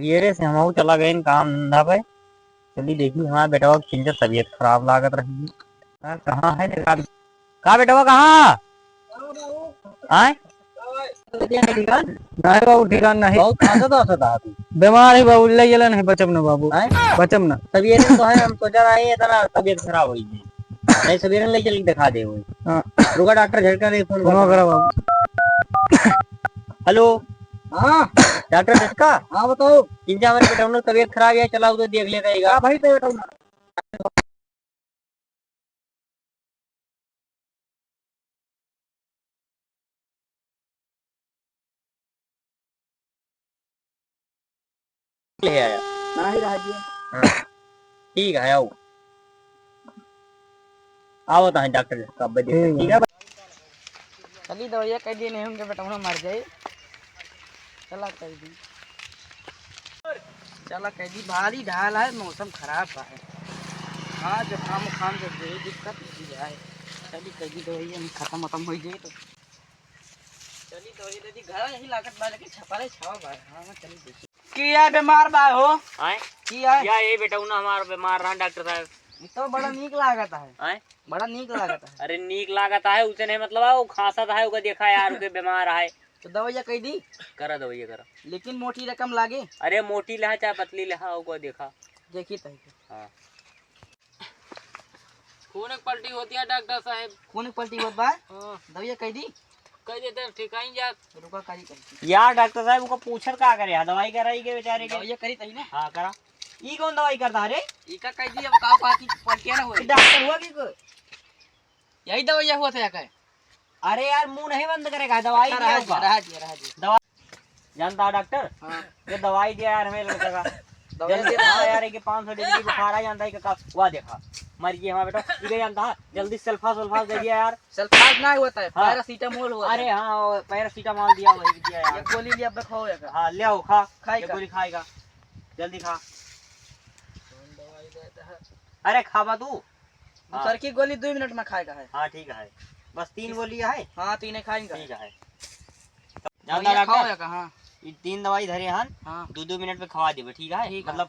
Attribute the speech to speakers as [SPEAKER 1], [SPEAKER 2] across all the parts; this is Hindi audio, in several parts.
[SPEAKER 1] सवेरे से हम चला गए इन काम धंधा पे। चली देखी हमारा बेटा की किंजर तबीयत खराब लागत रही। यार कहाँ है देखा, कहाँ बेटा वो कहाँ आए?
[SPEAKER 2] नहीं बाबू ठिकान नहीं।
[SPEAKER 1] बहुत खासा तो असर था तू।
[SPEAKER 2] बीमार है बाबू, ले चला नहीं बचब ना बाबू, बचब ना।
[SPEAKER 1] तबीयत तो है, हम सोचा रहे हैं इतना तबीयत खराब हुई थी, नहीं सवेरे ले चल दिखा दे वो।
[SPEAKER 2] हाँ
[SPEAKER 1] रुका डॉक्टर झटका दे फोन
[SPEAKER 2] फोन करा बाबू।
[SPEAKER 1] हेलो
[SPEAKER 2] हाँ
[SPEAKER 1] डॉक्टर झटका।
[SPEAKER 2] हाँ बताओ।
[SPEAKER 1] किंजा हमारे बेटा उन्होंने तबीयत खराब है, चलाओ तो देख लेगा
[SPEAKER 2] भाई तो बेटा
[SPEAKER 1] ले आया।
[SPEAKER 2] नहीं रहा जी।
[SPEAKER 1] हाँ, ठीक है आओ आओ तो डॉक्टर झटका ठीक है।
[SPEAKER 3] चली दवाइयाँ कह दिए नहीं होंगे बेटा मर जाए। चला कह दी, चला कह दी। भारी ढाल है, मौसम खराब है। हाँ जो काम खाम जब दे दिक्कत नहीं है। चली कह दी दवाइयाँ खत्म खत्म हो जाए तो चली दवाई दे दी। घर यही लागत बा लेकिन छपाले छावा बा। हाँ चली देखी किया बीमार बा हो
[SPEAKER 1] आए
[SPEAKER 3] किया
[SPEAKER 1] या ये बेटा उन्हें हमारा बीमार रहा डॉक्टर साहब।
[SPEAKER 3] ये तो बड़ा नीक लागत है।
[SPEAKER 1] आए
[SPEAKER 3] बड़ा नीक लागत है।
[SPEAKER 1] अरे नीक लागत है उसे नहीं मतलब है वो खासा था उसका देखा यार उसके बीमार है।
[SPEAKER 3] तो दवाइयाँ कह दी
[SPEAKER 1] करा दवाइयाँ करा,
[SPEAKER 3] लेकिन मोटी रकम लागे।
[SPEAKER 1] अरे मोटी लहा चाहे पतली लहा उसको देखा।
[SPEAKER 3] देखी तही
[SPEAKER 1] हाँ
[SPEAKER 4] खून एक पलटी होती है डॉक्टर साहब।
[SPEAKER 3] खून की पलटी होत बा। दवाइयाँ कह दी
[SPEAKER 4] कह देते ठीक आई जा।
[SPEAKER 3] रुका करी करी
[SPEAKER 1] यार डॉक्टर साहब को पूछर का करे यार दवाई कराई के बेचारे के।
[SPEAKER 3] दवाइयाँ करी तही ना।
[SPEAKER 1] हाँ करा। ई कौन दवाई करता अरे?
[SPEAKER 3] इका कह दी अब का बात पलटिया ना होई।
[SPEAKER 1] डॉक्टर हुआ कि
[SPEAKER 3] यही दवाइयाँ हुआ था क्या?
[SPEAKER 1] अरे यार मुंह नहीं बंद करेगा, दवाई
[SPEAKER 3] अच्छा,
[SPEAKER 1] दिया
[SPEAKER 3] रहा
[SPEAKER 1] होगा।
[SPEAKER 3] जी रहा जी।
[SPEAKER 1] दवाई जानता है डॉक्टर?
[SPEAKER 3] हाँ
[SPEAKER 1] ये दवाई दिया यार हमें लगेगा
[SPEAKER 3] दवाई
[SPEAKER 1] जल्दी
[SPEAKER 3] दे
[SPEAKER 1] हाँ यार कि 500 डिग्री बुखार आ जानता है का हुआ देखा मर गया हमारा बेटा ये जानता है जल्दी सल्फा सल्फा दे दिया यार।
[SPEAKER 3] सल्फास ना होता है,
[SPEAKER 1] हाँ।
[SPEAKER 3] पैरासीटामोल हुआ।
[SPEAKER 1] अरे हाँ पैरासीटामोल दिया वही दिया
[SPEAKER 3] ये
[SPEAKER 1] यार।
[SPEAKER 3] गोली लिया अब खाओ या
[SPEAKER 1] हाँ ले आओ खा
[SPEAKER 3] खाएगा।
[SPEAKER 1] ये गोली खाएगा जल्दी खा। अरे खावा तू। हाँ।
[SPEAKER 3] सर की गोली 2 मिनट में खाएगा है।
[SPEAKER 1] हाँ ठीक है बस 3 गोलियां है।
[SPEAKER 3] हाँ 3 खाएंगे।
[SPEAKER 1] ठीक है
[SPEAKER 3] दवाइयाँ खाओ या
[SPEAKER 1] डॉक्टर
[SPEAKER 3] हाँ
[SPEAKER 1] ये 3 दवाई धरे हन
[SPEAKER 3] हाँ
[SPEAKER 1] 2-2 मिनट में खवा देबे ठीक है।
[SPEAKER 3] ठीक है।
[SPEAKER 1] मतलब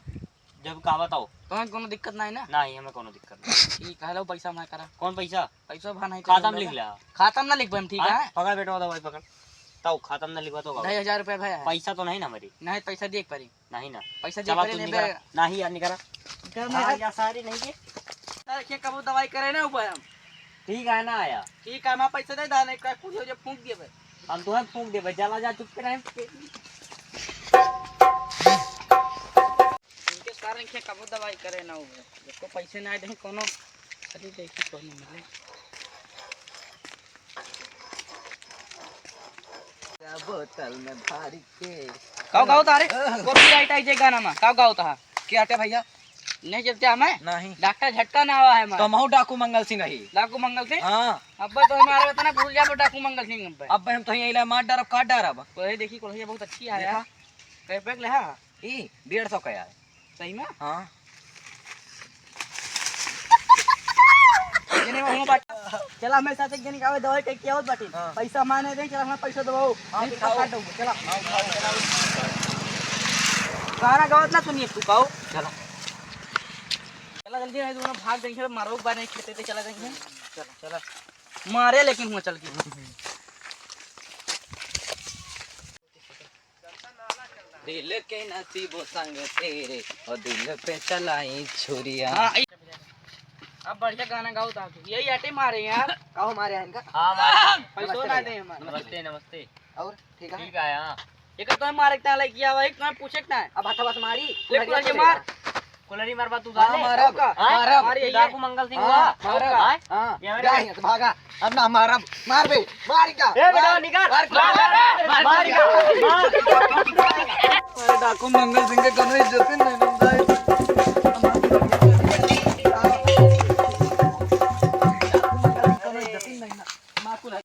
[SPEAKER 1] जब कहा बताओ।
[SPEAKER 3] तुम्हें कोनो दिक्कत नहीं ना?
[SPEAKER 1] नहीं हमें कोनो दिक्कत नहीं।
[SPEAKER 3] ठीक है लो पैसा मैं करा।
[SPEAKER 1] कौन पैसा?
[SPEAKER 3] पैसा भा नहीं
[SPEAKER 1] खाता में लिख ले।
[SPEAKER 3] खाता में ना लिख ठीक है।
[SPEAKER 1] पकड़ बेटा दवाई पकड़ ताऊ खाता में ना लिखवा तो
[SPEAKER 3] 2500 रुपया भाई है।
[SPEAKER 1] पैसा तो नहीं ना हमारी।
[SPEAKER 3] नहीं पैसा देख पड़ी
[SPEAKER 1] नहीं ना
[SPEAKER 3] पैसा दे
[SPEAKER 1] चला
[SPEAKER 3] पड़ी
[SPEAKER 1] तू
[SPEAKER 3] नहीं
[SPEAKER 1] नहीं करा नहीं यार नहीं करा
[SPEAKER 3] बे
[SPEAKER 1] या सारी नहीं के
[SPEAKER 3] देखिए कब दवाई करे ना ऊपर हम।
[SPEAKER 1] ठीक है ना आया
[SPEAKER 3] ठीक है मैं पैसा दे दाने का कुछ हो जो फूंक दिए भाई।
[SPEAKER 1] हम तुम्हें फूंक दे चला जा चुप रहे
[SPEAKER 3] इनके कारण के कब दवाई करे ना ऊपर इसको पैसे ना दे कोनो अरे देखी कोनो मिले
[SPEAKER 2] बोतल में भारी के
[SPEAKER 3] गाओ गाओ तारे कॉपीराइट आई जे गाना में गाओ गाओ ता क्या हटे भैया नहीं जबते हमें
[SPEAKER 2] नहीं।
[SPEAKER 3] डॉक्टर झटका ना आवा है हमारा।
[SPEAKER 2] कमहू डाकू मंगल सिंह ही।
[SPEAKER 3] डाकू मंगल सिंह
[SPEAKER 2] हाँ
[SPEAKER 3] अब तो हमारे इतना भूल जा डाकू मंगल सिंह पे।
[SPEAKER 2] अब हम तो यही इला मार डरब काट डरब।
[SPEAKER 3] कोई देखी कोई बहुत अच्छी है यार। कई पैक ले हां
[SPEAKER 2] ई 150 का यार।
[SPEAKER 3] सही में
[SPEAKER 2] हाँ
[SPEAKER 3] जने वो बात चला हमें साथ एक जन का दवाई टेक किया होत बाटी
[SPEAKER 2] हाँ।
[SPEAKER 3] पैसा माने दे चला हमें पैसा दबाओ
[SPEAKER 2] हाँ,
[SPEAKER 3] नहीं
[SPEAKER 2] खाओ।
[SPEAKER 3] काट दो चला गाना गावत ना सुनिए तू गाओ
[SPEAKER 2] चला
[SPEAKER 3] चला जल्दी नहीं दोनों भाग देंगे मारो बार नहीं खेते थे चला देंगे चला चला मारे लेकिन हुआ चल के
[SPEAKER 2] दिल के नसीबों संग तेरे और दिल पे चलाई छुरिया।
[SPEAKER 3] हां अब बढ़िया गाना गाओ ता यही अटे मारे यार
[SPEAKER 2] कहो हमारे यहाँ इनका।
[SPEAKER 1] हाँ मार
[SPEAKER 3] पैसा ना दे हमारे
[SPEAKER 1] नमस्ते नमस्ते
[SPEAKER 2] और ठीक है।
[SPEAKER 1] ठीक है हाँ
[SPEAKER 3] ये तो मारे क्या लाइक किया भाई तुम्हें पूछे क्या है
[SPEAKER 2] अब हथा बस मारी
[SPEAKER 3] ले पूरा ये मार
[SPEAKER 1] कुलरी मारबा तू
[SPEAKER 2] हाँ,
[SPEAKER 1] जाने
[SPEAKER 2] मारब, मारब।
[SPEAKER 3] मार ये
[SPEAKER 1] डाकू मंगल सिंह हुआ
[SPEAKER 2] हाँ, मारब।
[SPEAKER 1] हाँ?
[SPEAKER 2] हाँ
[SPEAKER 1] ये मेरे
[SPEAKER 2] जा यहाँ से भागा अब ना मारब मार बे मार क्या
[SPEAKER 1] ए बेटा निकाल मार
[SPEAKER 2] डाकू मंगल सिंह के कोनो इज्जत नहीं।